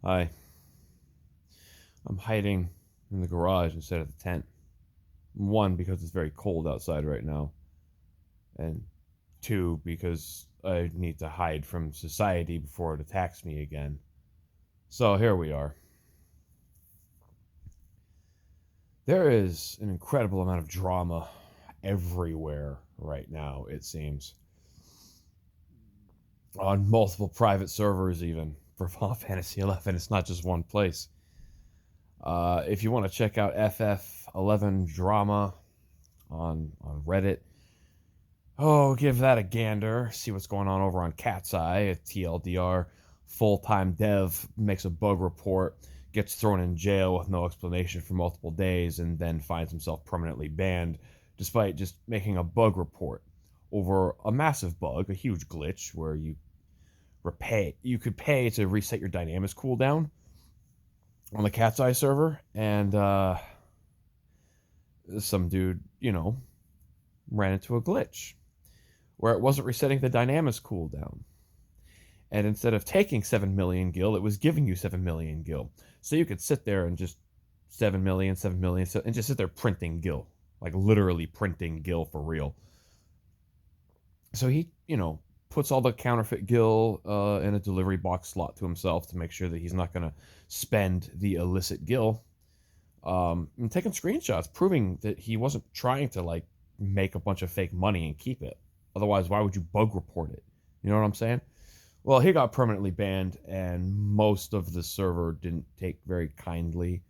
Hi. I'm hiding in the garage instead of the tent. One, because it's very cold outside right now. And two, because I need to hide from society before it attacks me again. So here we are. There is an incredible amount of drama everywhere right now, it seems. On multiple private servers, even for Final Fantasy 11. It's not just one place. If you want to check out FF11 drama on Reddit, give that a gander. See what's going on over on Cat's Eye. A TLDR full-time dev makes a bug report, gets thrown in jail with no explanation for multiple days, and then finds himself permanently banned despite just making a bug report over a massive bug, a huge glitch where you could pay to reset your dynamics cooldown on the Cat's Eye server, and some dude, ran into a glitch where it wasn't resetting the dynamics cooldown. And instead of taking 7 million gil, it was giving you 7 million gil. So you could sit there and just 7 million, 7 million, and just sit there printing gil. Like literally printing gil for real. So he, puts all the counterfeit gil in a delivery box slot to himself to make sure that he's not going to spend the illicit gil. And taking screenshots proving that he wasn't trying to make a bunch of fake money and keep it. Otherwise, why would you bug report it? You know what I'm saying? Well, he got permanently banned, and most of the server didn't take very kindly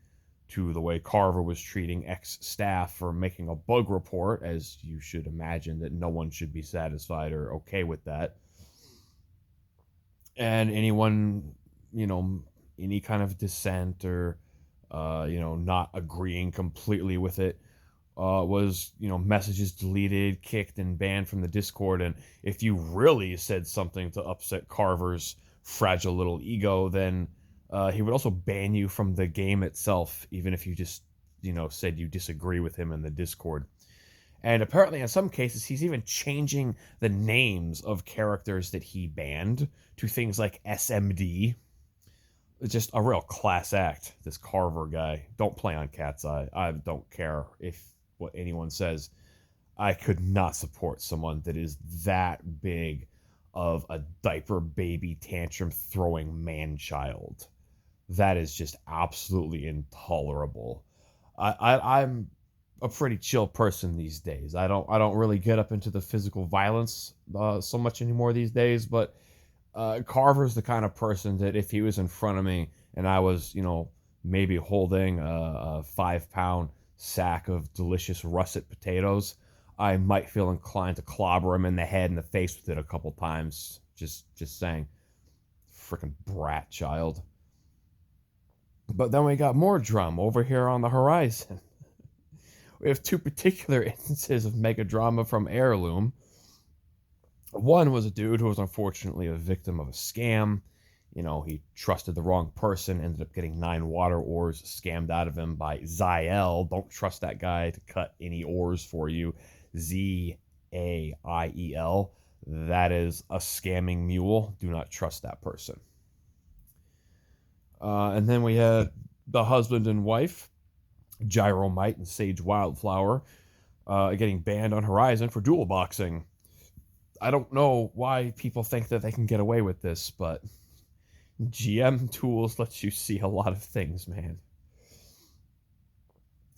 to the way Carver was treating ex-staff for making a bug report, as you should imagine that no one should be satisfied or okay with that. And anyone, any kind of dissent or, not agreeing completely with it, was messages deleted, kicked, and banned from the Discord. And if you really said something to upset Carver's fragile little ego, then he would also ban you from the game itself, even if you just said you disagree with him in the Discord. And apparently, in some cases, he's even changing the names of characters that he banned to things like SMD. It's just a real class act, this Carver guy. Don't play on Cat's Eye. I don't care what anyone says. I could not support someone that is that big of a diaper baby tantrum throwing man-child. That is just absolutely intolerable. I'm a pretty chill person these days. I don't really get up into the physical violence so much anymore these days, but Carver's the kind of person that if he was in front of me and I was, maybe holding a 5-pound sack of delicious russet potatoes, I might feel inclined to clobber him in the head and the face with it a couple times. Just saying. Freaking brat child. But then we got more drama over here on the horizon. We have two particular instances of mega drama from Heirloom. One was a dude who was unfortunately a victim of a scam. He trusted the wrong person, ended up getting 9 water ores scammed out of him by Ziel. Don't trust that guy to cut any ores for you. Zail. That is a scamming mule. Do not trust that person. And then we had the husband and wife, Gyromite and Sage Wildflower, getting banned on Horizon for dual boxing. I don't know why people think that they can get away with this, but GM tools lets you see a lot of things, man.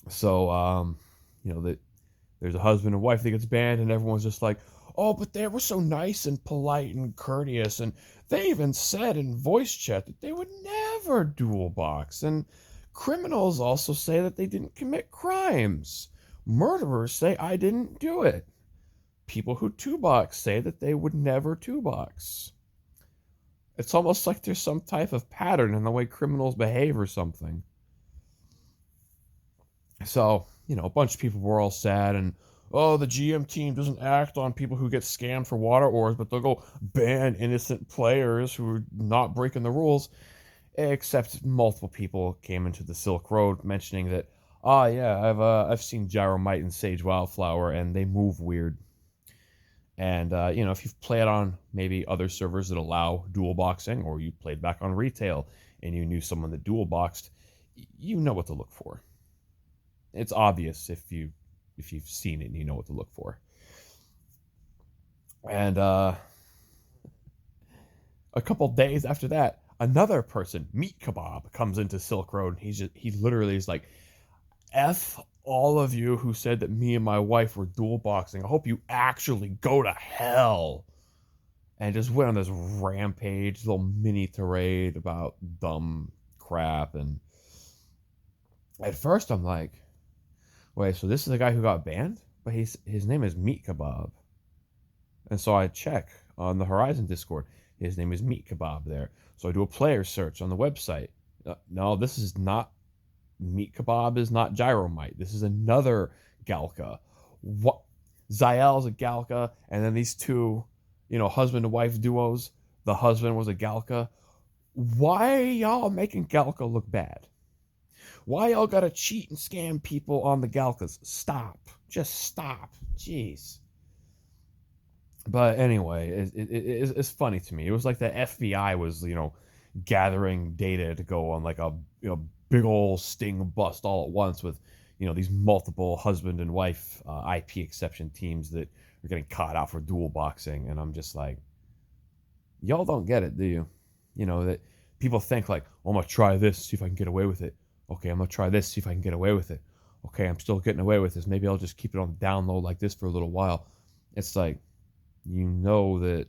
So, that there's a husband and wife that gets banned, and everyone's just like, oh, but they were so nice and polite and courteous, and they even said in voice chat that they would never dual box, and criminals also say that they didn't commit crimes. Murderers say I didn't do it. People who 2-box say that they would never 2-box. It's almost like there's some type of pattern in the way criminals behave or something. So, a bunch of people were all sad and, oh, the GM team doesn't act on people who get scammed for water ores, but they'll go ban innocent players who are not breaking the rules. Except multiple people came into the Silk Road mentioning that, yeah, I've seen Gyromite and Sage Wildflower, and they move weird. And, if you've played on maybe other servers that allow dual boxing, or you played back on retail and you knew someone that dual boxed, you know what to look for. It's obvious if you've seen it and you know what to look for. And a couple days after that, another person, Meat Kebab, comes into Silk Road. He literally is like, F all of you who said that me and my wife were dual boxing. I hope you actually go to hell. And just went on this rampage, little mini tirade about dumb crap. And at first I'm like, wait, so this is the guy who got banned? But his name is Meat Kebab. And so I check on the Horizon Discord. His name is Meat Kebab there. So I do a player search on the website. No, this is not Meat Kebab is not Gyromite. This is another Galka. What? Zael's a Galka, and then these two, husband and wife duos. The husband was a Galka. Why y'all making Galka look bad? Why y'all gotta cheat and scam people on the Galkas? Stop. Just stop. Jeez. But anyway, it's funny to me. It was like the FBI was, gathering data to go on like a big old sting bust all at once with these multiple husband and wife IP exception teams that are getting caught out for dual boxing, and I'm just like, y'all don't get it, do you? That people think like, oh, I'm gonna try this, see if I can get away with it. Okay, I'm gonna try this, see if I can get away with it. Okay, I'm still getting away with this. Maybe I'll just keep it on the down low like this for a little while. It's like, that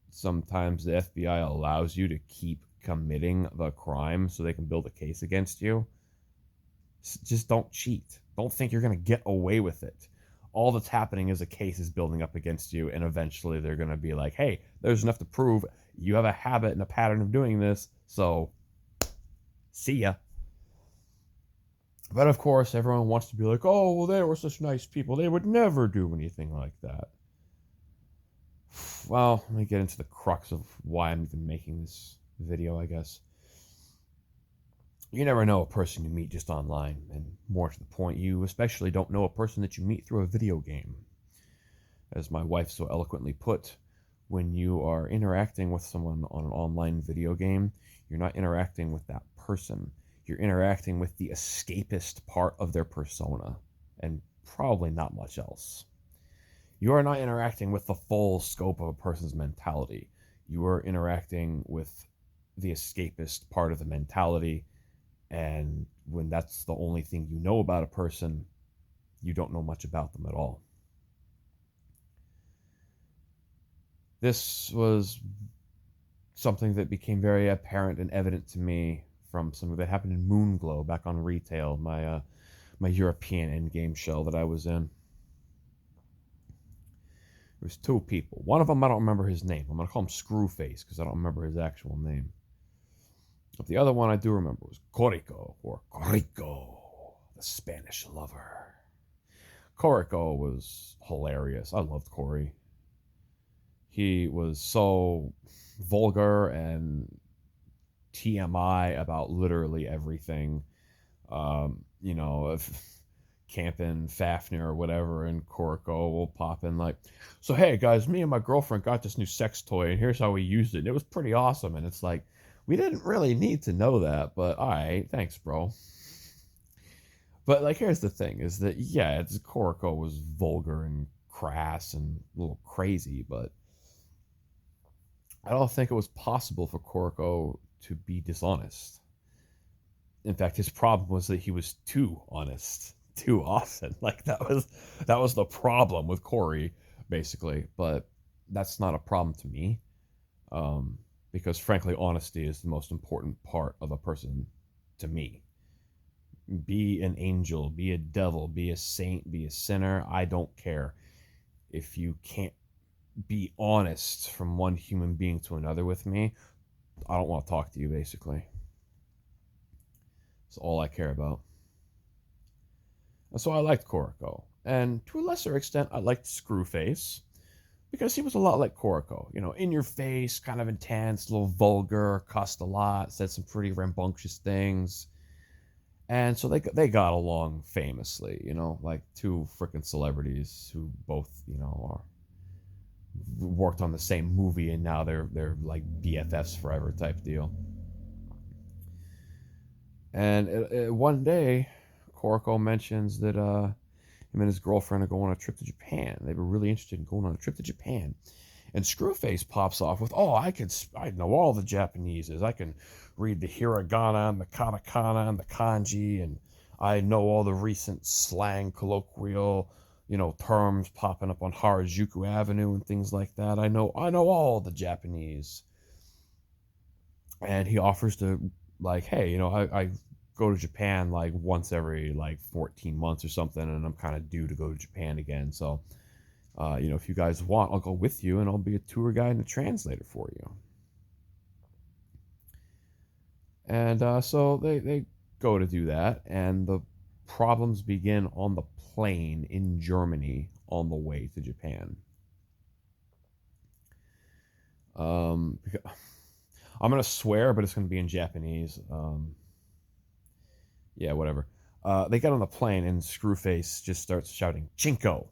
sometimes the FBI allows you to keep committing the crime so they can build a case against you. Just don't cheat. Don't think you're going to get away with it. All that's happening is a case is building up against you, and eventually they're going to be like, hey, there's enough to prove you have a habit and a pattern of doing this, so see ya. But of course, everyone wants to be like, oh, well, they were such nice people. They would never do anything like that. Well, let me get into the crux of why I'm even making this video, I guess. You never know a person you meet just online, and more to the point, you especially don't know a person that you meet through a video game. As my wife so eloquently put, when you are interacting with someone on an online video game, you're not interacting with that person. You're interacting with the escapist part of their persona, and probably not much else. You are not interacting with the full scope of a person's mentality. You are interacting with the escapist part of the mentality, and when that's the only thing you know about a person, you don't know much about them at all. This was something that became very apparent and evident to me from something that happened in Moonglow back on retail, my European endgame shell that I was in. There was two people. One of them, I don't remember his name. I'm going to call him Screwface because I don't remember his actual name. But the other one I do remember was Kouricko, or Kouricko, the Spanish lover. Kouricko was hilarious. I loved Corey. He was so vulgar and TMI about literally everything. If camping Fafnir or whatever, and Kouricko will pop in like, so hey guys, me and my girlfriend got this new sex toy and here's how we used it, and it was pretty awesome. And it's like, we didn't really need to know that, but alright, thanks bro. But like, here's the thing, is that yeah, Kouricko was vulgar and crass and a little crazy, but I don't think it was possible for Kouricko to be dishonest. In fact, his problem was that he was too honest too often. Like that was the problem with Corey, basically. But that's not a problem to me, because frankly, honesty is the most important part of a person to me. Be an angel, be a devil, be a saint, be a sinner. I don't care. If you can't be honest from one human being to another with me, I don't want to talk to you, basically. That's all I care about. And so I liked Kouricko. And to a lesser extent, I liked Screwface, because he was a lot like Kouricko. In your face, kind of intense, a little vulgar, cussed a lot, said some pretty rambunctious things. And so they got along famously, like two freaking celebrities who both, are worked on the same movie, and now they're like BFFs forever type deal. And one day, Kouricko mentions that him and his girlfriend are going on a trip to Japan. They were really interested in going on a trip to Japan. And Screwface pops off with, "Oh, I know all the Japaneses. I can read the hiragana and the katakana and the kanji, and I know all the recent slang, colloquial, terms popping up on Harajuku Avenue and things like that. I know all the Japanese." And he offers to, like, "Hey, I go to Japan like once every like 14 months or something, and I'm kind of due to go to Japan again. So if you guys want, I'll go with you, and I'll be a tour guide and a translator for you." And so they go to do that, and the problems begin on the plane in Germany on the way to Japan. I'm gonna swear, but it's gonna be in Japanese. Yeah, whatever. They get on the plane, and Screwface just starts shouting, "Chinko!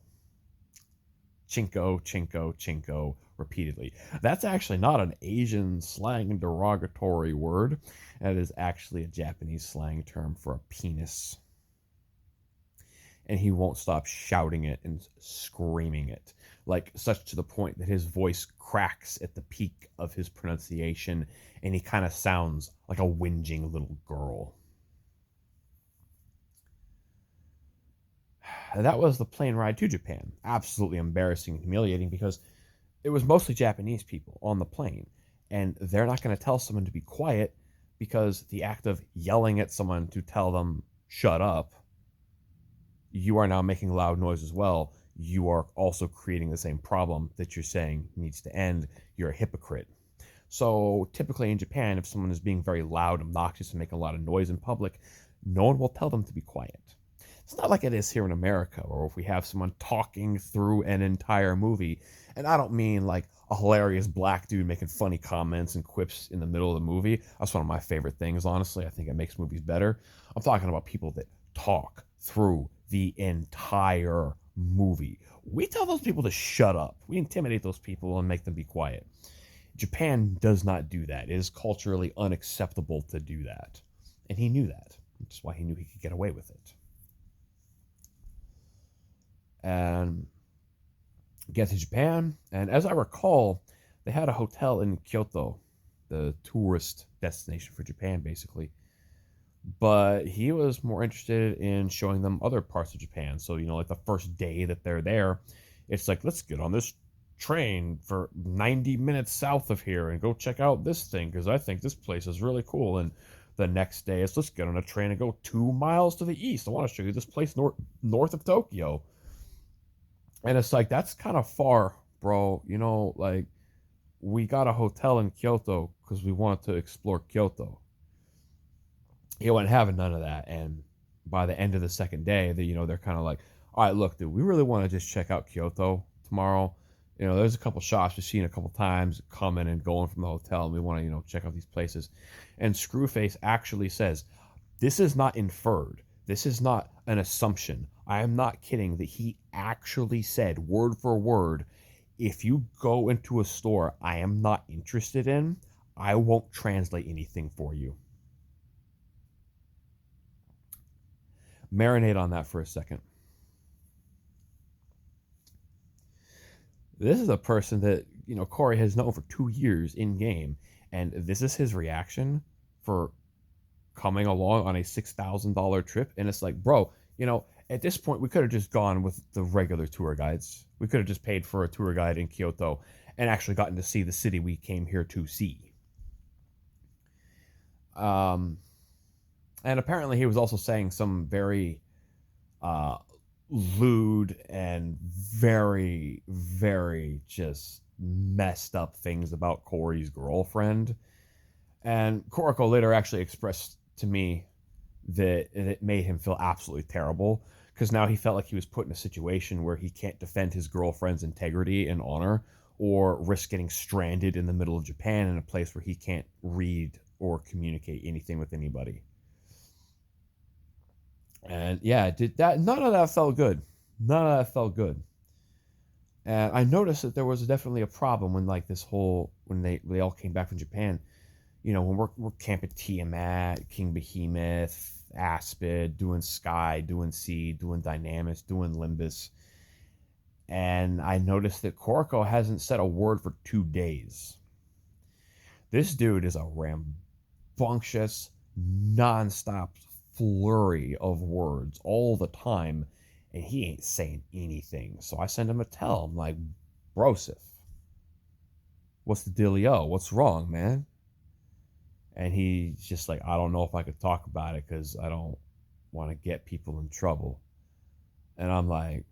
Chinko, chinko, chinko," repeatedly. That's actually not an Asian slang derogatory word. That is actually a Japanese slang term for a penis. And he won't stop shouting it and screaming it, like such to the point that his voice cracks at the peak of his pronunciation, and he kind of sounds like a whinging little girl. That was the plane ride to Japan. Absolutely embarrassing and humiliating, because it was mostly Japanese people on the plane, and they're not going to tell someone to be quiet, because the act of yelling at someone to tell them shut up, you are now making loud noise as well. You are also creating the same problem that you're saying needs to end. You're a hypocrite. So typically in Japan, if someone is being very loud, obnoxious, and making a lot of noise in public, no one will tell them to be quiet. It's not like it is here in America, or if we have someone talking through an entire movie. And I don't mean like a hilarious black dude making funny comments and quips in the middle of the movie. That's one of my favorite things, honestly. I think it makes movies better. I'm talking about people that talk through the entire movie. We tell those people to shut up. We intimidate those people and make them be quiet. Japan does not do that. It is culturally unacceptable to do that. And he knew that, which is why he knew he could get away with it. And get to Japan, and as I recall, they had a hotel in Kyoto, the tourist destination for Japan, basically. But he was more interested in showing them other parts of Japan. So, like the first day that they're there, it's like, "Let's get on this train for 90 minutes south of here and go check out this thing, because I think this place is really cool." And the next day, it's, "Let's get on a train and go 2 miles to the east. I want to show you this place north of Tokyo." And it's like, that's kind of far, bro. Like, we got a hotel in Kyoto because we wanted to explore Kyoto. He wasn't having none of that. And by the end of the second day, they're kind of like, "All right, look, dude, we really want to just check out Kyoto tomorrow. There's a couple shops we've seen a couple times coming and going from the hotel, and we want to, check out these places." And Screwface actually says, this is not inferred. This is not an assumption. I am not kidding, that he actually said, word for word, "If you go into a store I am not interested in, I won't translate anything for you." Marinate on that for a second. This is a person that, Corey has known for 2 years in game, and this is his reaction for coming along on a $6,000 trip. And it's like, bro, at this point, we could have just gone with the regular tour guides. We could have just paid for a tour guide in Kyoto and actually gotten to see the city we came here to see. And apparently he was also saying some very lewd and very, very just messed up things about Corey's girlfriend. And Kouricko later actually expressed to me that it made him feel absolutely terrible, because now he felt like he was put in a situation where he can't defend his girlfriend's integrity and honor, or risk getting stranded in the middle of Japan in a place where he can't read or communicate anything with anybody. And yeah, did that. None of that felt good. None of that felt good. And I noticed that there was definitely a problem when like this whole when they all came back from Japan. When we're camping Tiamat, King Behemoth, Aspid, doing Sky, doing Sea, doing Dynamis, doing Limbus, and I noticed that Kouricko hasn't said a word for 2 days. This dude is a rambunctious, nonstop flurry of words all the time, and he ain't saying anything. So I send him a tell. I'm like, Brosif, what's the dealio? What's wrong, man? And he's just like, I don't know if I could talk about it because I don't want to get people in trouble. And I'm like,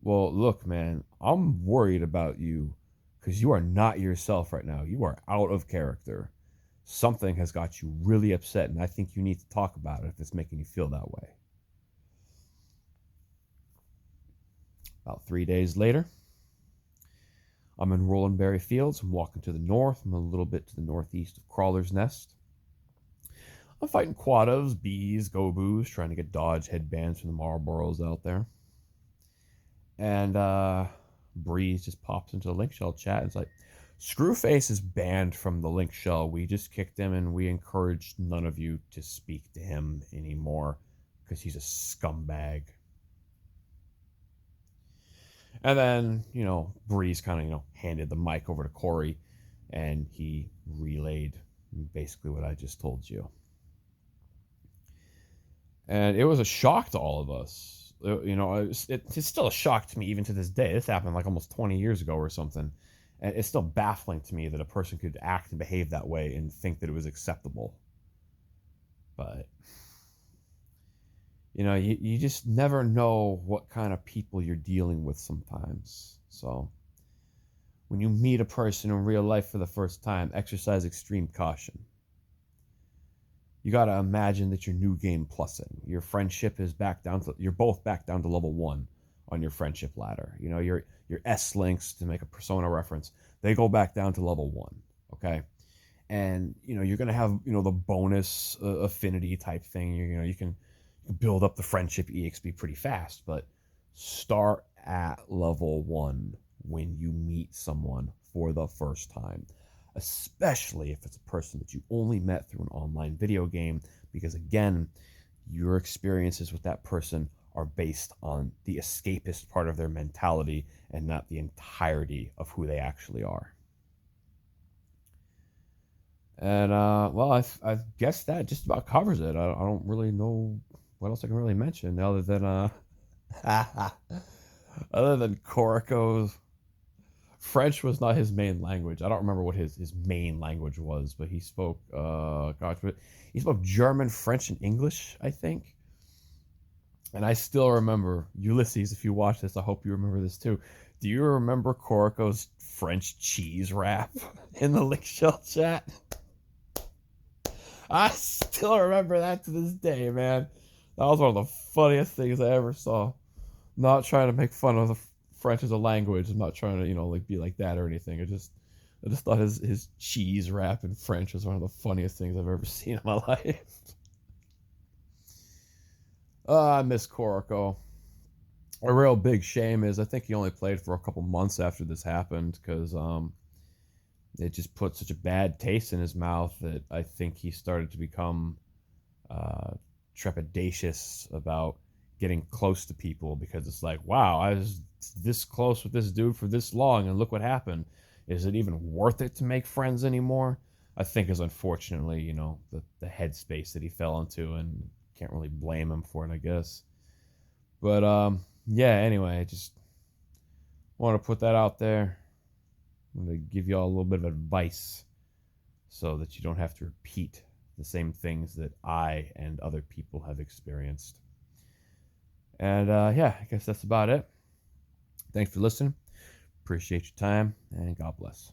well, look, man, I'm worried about you because you are not yourself right now. You are out of character. Something has got you really upset, and I think you need to talk about it if it's making you feel that way. About 3 days later, I'm in Rolandberry Fields. I'm walking to the north. I'm a little bit to the northeast of Crawler's Nest. I'm fighting Quados, bees, gobus, trying to get dodge headbands from the Marlboros out there. And Breeze just pops into the Link Shell chat and it's like, Screwface is banned from the Link Shell. We just kicked him and we encouraged none of you to speak to him anymore because he's a scumbag. And then, Breeze kind of, handed the mic over to Corey and he relayed basically what I just told you. And it was a shock to all of us. It's still a shock to me even to this day. This happened like almost 20 years ago or something. And it's still baffling to me that a person could act and behave that way and think that it was acceptable. But, you just never know what kind of people you're dealing with sometimes. So, when you meet a person in real life for the first time, exercise extreme caution. You got to imagine that you're new game plussing. Your friendship is you're both back down to level 1 on your friendship ladder. Your S-links, to make a Persona reference, they go back down to level 1, okay? And, you're going to have, the bonus affinity type thing. You can build up the friendship EXP pretty fast, but start at level 1 when you meet someone for the first time, especially if it's a person that you only met through an online video game, because again, your experiences with that person are based on the escapist part of their mentality and not the entirety of who they actually are. And I guess that just about covers it. I don't really know what else I can really mention other than Kouricko's French was not his main language. I don't remember what his main language was, but he spoke he spoke German, French, and English, I think. And I still remember, Ulysses, if you watch this, I hope you remember this too. Do you remember Kouricko's French cheese rap in the Link Shell chat? I still remember that to this day, man. That was one of the funniest things I ever saw. Not trying to make fun of the French as a language. I'm not trying to, be like that or anything. I just thought his cheese rap in French was one of the funniest things I've ever seen in my life. I miss Kouricko. A real big shame is I think he only played for a couple months after this happened because it just put such a bad taste in his mouth that I think he started to become trepidatious about getting close to people because it's like, wow, I was this close with this dude for this long and look what happened. Is it even worth it to make friends anymore? I think is unfortunately, the headspace that he fell into, and can't really blame him for it, I guess. But yeah, anyway, I just want to put that out there. I'm going to give you all a little bit of advice so that you don't have to repeat the same things that I and other people have experienced. And yeah, I guess that's about it. Thanks for listening. Appreciate your time, and God bless.